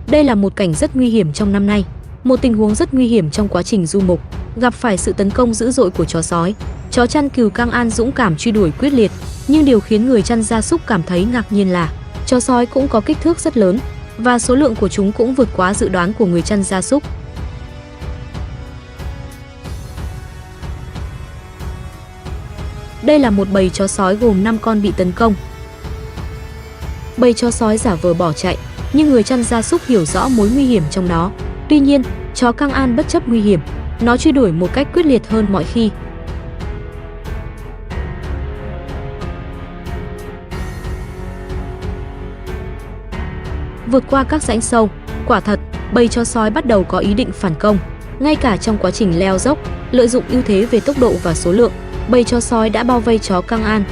Đây là một cảnh rất nguy hiểm trong năm nay. Một tình huống rất nguy hiểm trong quá trình du mục, gặp phải sự tấn công dữ dội của chó sói. Chó chăn cừu Cang An dũng cảm truy đuổi quyết liệt, nhưng điều khiến người chăn gia súc cảm thấy ngạc nhiên là chó sói cũng có kích thước rất lớn và số lượng của chúng cũng vượt quá dự đoán của người chăn gia súc. Đây là một bầy chó sói gồm 5 con bị tấn công. Bầy chó sói giả vờ bỏ chạy, nhưng người chăn gia súc hiểu rõ mối nguy hiểm trong đó. Tuy nhiên, chó Cang An bất chấp nguy hiểm, nó truy đuổi một cách quyết liệt hơn mọi khi. Vượt qua các rãnh sâu, quả thật, bầy chó sói bắt đầu có ý định phản công. Ngay cả trong quá trình leo dốc, lợi dụng ưu thế về tốc độ và số lượng, bầy chó sói đã bao vây chó Cang An.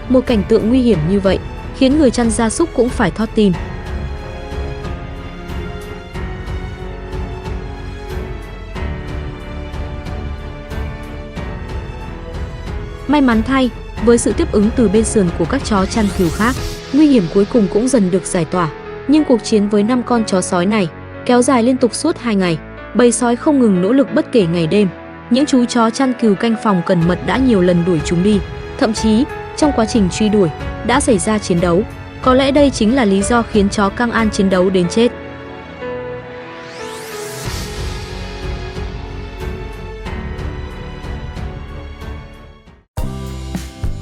Một cảnh tượng nguy hiểm như vậy khiến người chăn gia súc cũng phải thót tim. May mắn thay, với sự tiếp ứng từ bên sườn của các chó chăn cừu khác, nguy hiểm cuối cùng cũng dần được giải tỏa. Nhưng cuộc chiến với 5 con chó sói này kéo dài liên tục suốt 2 ngày. Bầy sói không ngừng nỗ lực bất kể ngày đêm. Những chú chó chăn cừu canh phòng cẩn mật đã nhiều lần đuổi chúng đi. Thậm chí, trong quá trình truy đuổi, đã xảy ra chiến đấu. Có lẽ đây chính là lý do khiến chó Cang An chiến đấu đến chết.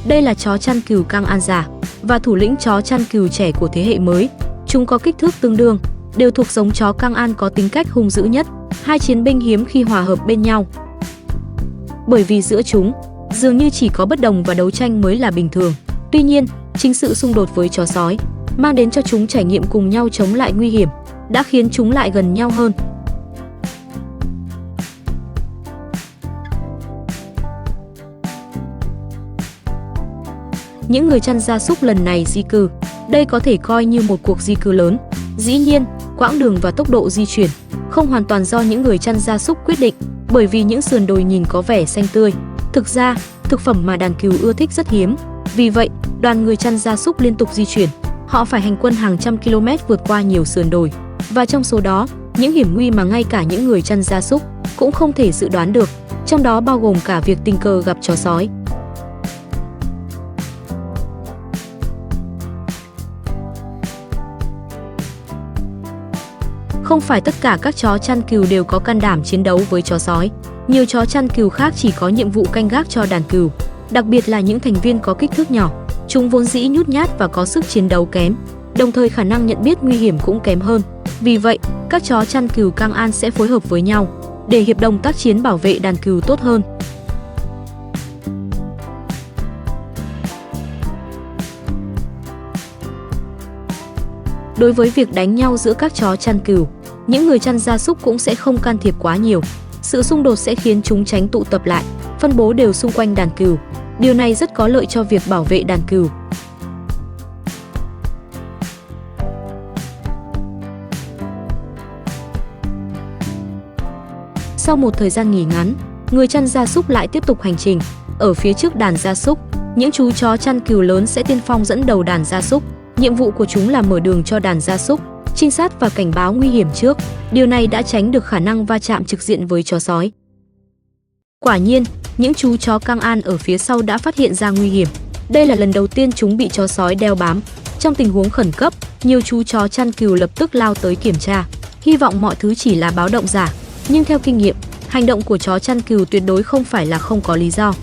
Đây là chó chăn cừu Cang An già và thủ lĩnh chó chăn cừu trẻ của thế hệ mới. Chúng có kích thước tương đương, đều thuộc giống chó Cang An có tính cách hung dữ nhất. Hai chiến binh hiếm khi hòa hợp bên nhau. Bởi vì giữa chúng, dường như chỉ có bất đồng và đấu tranh mới là bình thường. Tuy nhiên, chính sự xung đột với chó sói mang đến cho chúng trải nghiệm cùng nhau chống lại nguy hiểm, đã khiến chúng lại gần nhau hơn. Những người chăn gia súc lần này di cư, đây có thể coi như một cuộc di cư lớn. Dĩ nhiên, quãng đường và tốc độ di chuyển không hoàn toàn do những người chăn gia súc quyết định, bởi vì những sườn đồi nhìn có vẻ xanh tươi. Thực ra, thực phẩm mà đàn cừu ưa thích rất hiếm. Vì vậy, đoàn người chăn gia súc liên tục di chuyển. Họ phải hành quân hàng trăm km vượt qua nhiều sườn đồi. Và trong số đó, những hiểm nguy mà ngay cả những người chăn gia súc cũng không thể dự đoán được. Trong đó bao gồm cả việc tình cờ gặp chó sói. Không phải tất cả các chó chăn cừu đều có can đảm chiến đấu với chó sói. Nhiều chó chăn cừu khác chỉ có nhiệm vụ canh gác cho đàn cừu, đặc biệt là những thành viên có kích thước nhỏ. Chúng vốn dĩ nhút nhát và có sức chiến đấu kém, đồng thời khả năng nhận biết nguy hiểm cũng kém hơn. Vì vậy, các chó chăn cừu Cang An sẽ phối hợp với nhau để hiệp đồng tác chiến bảo vệ đàn cừu tốt hơn. Đối với việc đánh nhau giữa các chó chăn cừu, những người chăn gia súc cũng sẽ không can thiệp quá nhiều. Sự xung đột sẽ khiến chúng tránh tụ tập lại, phân bố đều xung quanh đàn cừu. Điều này rất có lợi cho việc bảo vệ đàn cừu. Sau một thời gian nghỉ ngắn, người chăn gia súc lại tiếp tục hành trình. Ở phía trước đàn gia súc, những chú chó chăn cừu lớn sẽ tiên phong dẫn đầu đàn gia súc. Nhiệm vụ của chúng là mở đường cho đàn gia súc, trinh sát và cảnh báo nguy hiểm trước. Điều này đã tránh được khả năng va chạm trực diện với chó sói. Quả nhiên, những chú chó Cang An ở phía sau đã phát hiện ra nguy hiểm. Đây là lần đầu tiên chúng bị chó sói đeo bám. Trong tình huống khẩn cấp, nhiều chú chó chăn cừu lập tức lao tới kiểm tra. Hy vọng mọi thứ chỉ là báo động giả, nhưng theo kinh nghiệm, hành động của chó chăn cừu tuyệt đối không phải là không có lý do.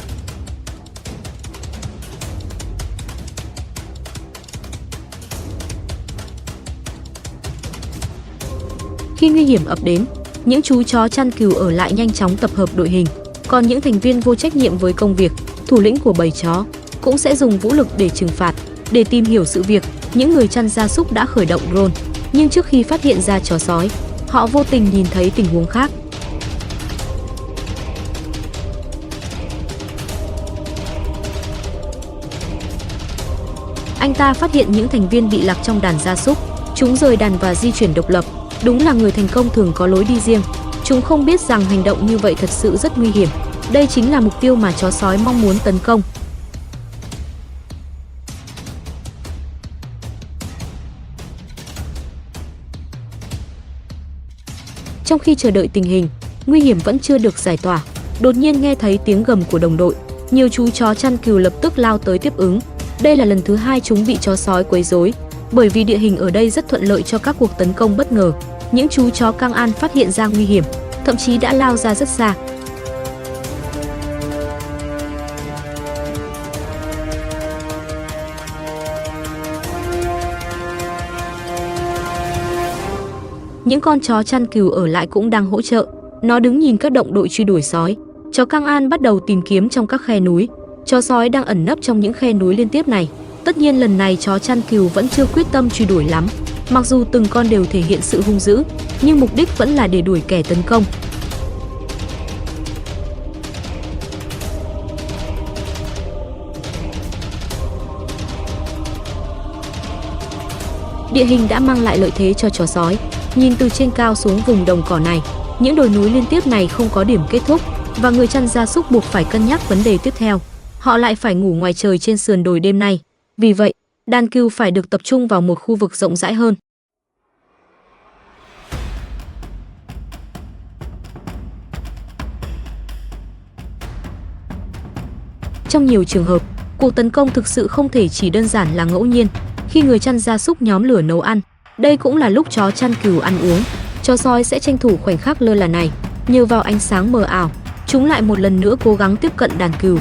Khi nguy hiểm ập đến, những chú chó chăn cừu ở lại nhanh chóng tập hợp đội hình. Còn những thành viên vô trách nhiệm với công việc, thủ lĩnh của bầy chó, cũng sẽ dùng vũ lực để trừng phạt. Để tìm hiểu sự việc, những người chăn gia súc đã khởi động drone. Nhưng trước khi phát hiện ra chó sói, họ vô tình nhìn thấy tình huống khác. Anh ta phát hiện những thành viên bị lạc trong đàn gia súc. Chúng rời đàn và di chuyển độc lập. Đúng là người thành công thường có lối đi riêng. Chúng không biết rằng hành động như vậy thật sự rất nguy hiểm. Đây chính là mục tiêu mà chó sói mong muốn tấn công. Trong khi chờ đợi tình hình, nguy hiểm vẫn chưa được giải tỏa, đột nhiên nghe thấy tiếng gầm của đồng đội. Nhiều chú chó chăn cừu lập tức lao tới tiếp ứng. Đây là lần thứ hai chúng bị chó sói quấy rối, bởi vì địa hình ở đây rất thuận lợi cho các cuộc tấn công bất ngờ. Những chú chó căng an phát hiện ra nguy hiểm, thậm chí đã lao ra rất xa. Những con chó chăn cừu ở lại cũng đang hỗ trợ. Nó đứng nhìn các động đội truy đuổi sói. Chó căng an bắt đầu tìm kiếm trong các khe núi. Chó sói đang ẩn nấp trong những khe núi liên tiếp này. Tất nhiên lần này chó chăn cừu vẫn chưa quyết tâm truy đuổi lắm. Mặc dù từng con đều thể hiện sự hung dữ, nhưng mục đích vẫn là để đuổi kẻ tấn công. Địa hình đã mang lại lợi thế cho chó sói. Nhìn từ trên cao xuống vùng đồng cỏ này, những đồi núi liên tiếp này không có điểm kết thúc, và người chăn gia súc buộc phải cân nhắc vấn đề tiếp theo. Họ lại phải ngủ ngoài trời trên sườn đồi đêm nay. Vì vậy, đàn cừu phải được tập trung vào một khu vực rộng rãi hơn. Trong nhiều trường hợp, cuộc tấn công thực sự không thể chỉ đơn giản là ngẫu nhiên. Khi người chăn gia súc nhóm lửa nấu ăn, đây cũng là lúc chó chăn cừu ăn uống. Chó sói sẽ tranh thủ khoảnh khắc lơ là này, nhờ vào ánh sáng mờ ảo, chúng lại một lần nữa cố gắng tiếp cận đàn cừu.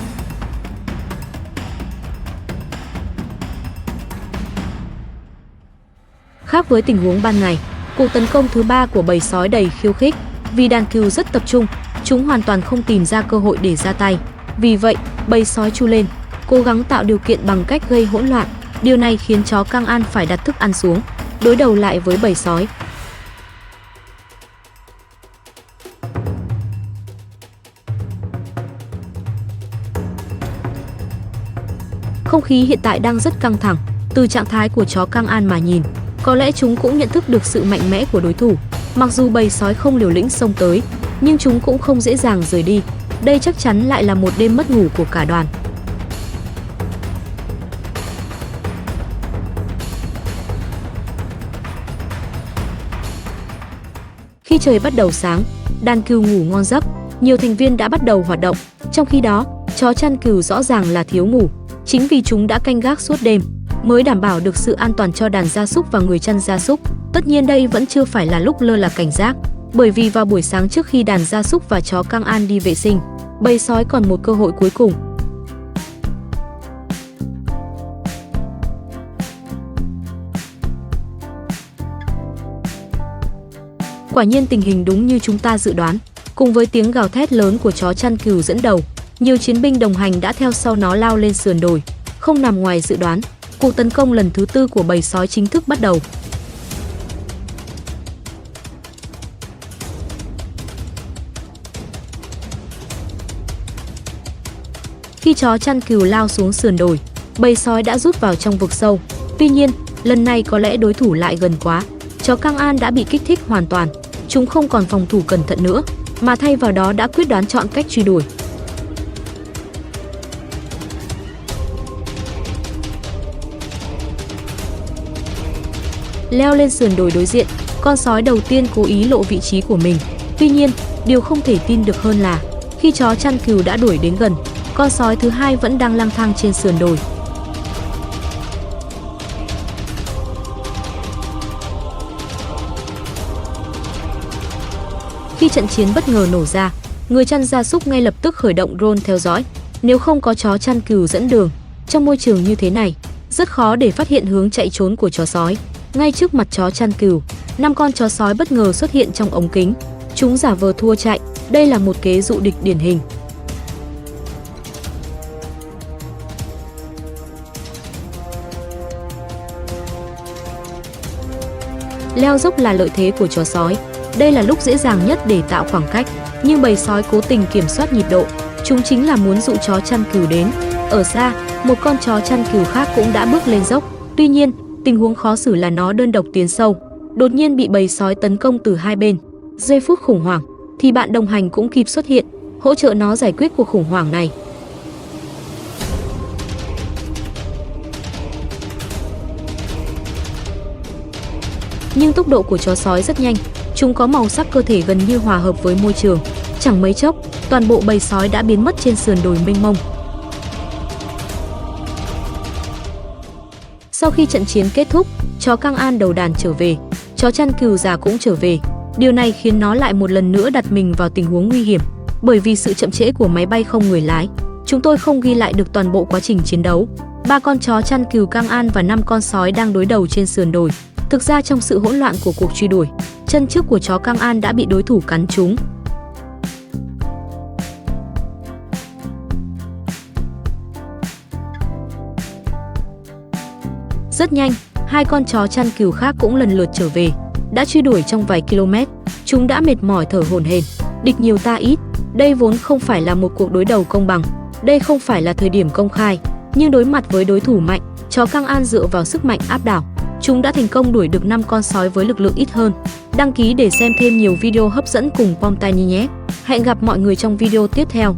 Khác với tình huống ban ngày, cuộc tấn công thứ ba của bầy sói đầy khiêu khích. Vì đàn cừu rất tập trung, chúng hoàn toàn không tìm ra cơ hội để ra tay. Vì vậy, bầy sói chu lên, cố gắng tạo điều kiện bằng cách gây hỗn loạn. Điều này khiến chó căng an phải đặt thức ăn xuống, đối đầu lại với bầy sói. Không khí hiện tại đang rất căng thẳng. Từ trạng thái của chó căng an mà nhìn, có lẽ chúng cũng nhận thức được sự mạnh mẽ của đối thủ. Mặc dù bầy sói không liều lĩnh xông tới, nhưng chúng cũng không dễ dàng rời đi. Đây chắc chắn lại là một đêm mất ngủ của cả đoàn. Khi trời bắt đầu sáng, đàn cừu ngủ ngon giấc, nhiều thành viên đã bắt đầu hoạt động. Trong khi đó, chó chăn cừu rõ ràng là thiếu ngủ. Chính vì chúng đã canh gác suốt đêm, mới đảm bảo được sự an toàn cho đàn gia súc và người chăn gia súc. Tất nhiên đây vẫn chưa phải là lúc lơ là cảnh giác, bởi vì vào buổi sáng trước khi đàn gia súc và chó căng an đi vệ sinh, bầy sói còn một cơ hội cuối cùng. Quả nhiên tình hình đúng như chúng ta dự đoán. Cùng với tiếng gào thét lớn của chó chăn cừu dẫn đầu, nhiều chiến binh đồng hành đã theo sau nó lao lên sườn đồi. Không nằm ngoài dự đoán, cuộc tấn công lần thứ tư của bầy sói chính thức bắt đầu. Khi chó chăn cừu lao xuống sườn đồi, bầy sói đã rút vào trong vực sâu. Tuy nhiên, lần này có lẽ đối thủ lại gần quá. Chó căng an đã bị kích thích hoàn toàn. Chúng không còn phòng thủ cẩn thận nữa, mà thay vào đó đã quyết đoán chọn cách truy đuổi. Leo lên sườn đồi đối diện, con sói đầu tiên cố ý lộ vị trí của mình. Tuy nhiên, điều không thể tin được hơn là khi chó chăn cừu đã đuổi đến gần, con sói thứ hai vẫn đang lang thang trên sườn đồi. Khi trận chiến bất ngờ nổ ra, người chăn gia súc ngay lập tức khởi động drone theo dõi. Nếu không có chó chăn cừu dẫn đường, trong môi trường như thế này, rất khó để phát hiện hướng chạy trốn của chó sói. Ngay trước mặt chó chăn cừu, 5 con chó sói bất ngờ xuất hiện trong ống kính. Chúng giả vờ thua chạy, đây là một kế dụ địch điển hình. Leo dốc là lợi thế của chó sói. Đây là lúc dễ dàng nhất để tạo khoảng cách, nhưng bầy sói cố tình kiểm soát nhịp độ. Chúng chính là muốn dụ chó chăn cừu đến. Ở xa, một con chó chăn cừu khác cũng đã bước lên dốc. Tuy nhiên, tình huống khó xử là nó đơn độc tiến sâu, đột nhiên bị bầy sói tấn công từ hai bên. Giây phút khủng hoảng, thì bạn đồng hành cũng kịp xuất hiện, hỗ trợ nó giải quyết cuộc khủng hoảng này. Nhưng tốc độ của chó sói rất nhanh. Chúng có màu sắc cơ thể gần như hòa hợp với môi trường. Chẳng mấy chốc, toàn bộ bầy sói đã biến mất trên sườn đồi mênh mông. Sau khi trận chiến kết thúc, chó Cang An đầu đàn trở về, chó chăn cừu già cũng trở về. Điều này khiến nó lại một lần nữa đặt mình vào tình huống nguy hiểm. Bởi vì sự chậm trễ của máy bay không người lái, chúng tôi không ghi lại được toàn bộ quá trình chiến đấu. 3 con chó chăn cừu Cang An và 5 con sói đang đối đầu trên sườn đồi. Thực ra trong sự hỗn loạn của cuộc truy đuổi, chân trước của chó Cang An đã bị đối thủ cắn trúng. Rất nhanh, 2 con chó chăn cừu khác cũng lần lượt trở về. Đã truy đuổi trong vài km, chúng đã mệt mỏi thở hổn hển. Địch nhiều ta ít, đây vốn không phải là một cuộc đối đầu công bằng. Đây không phải là thời điểm công khai, nhưng đối mặt với đối thủ mạnh, chó Cang An dựa vào sức mạnh áp đảo. Chúng đã thành công đuổi được 5 con sói với lực lượng ít hơn. Đăng ký để xem thêm nhiều video hấp dẫn cùng Pom Tiny nhé. Hẹn gặp mọi người trong video tiếp theo.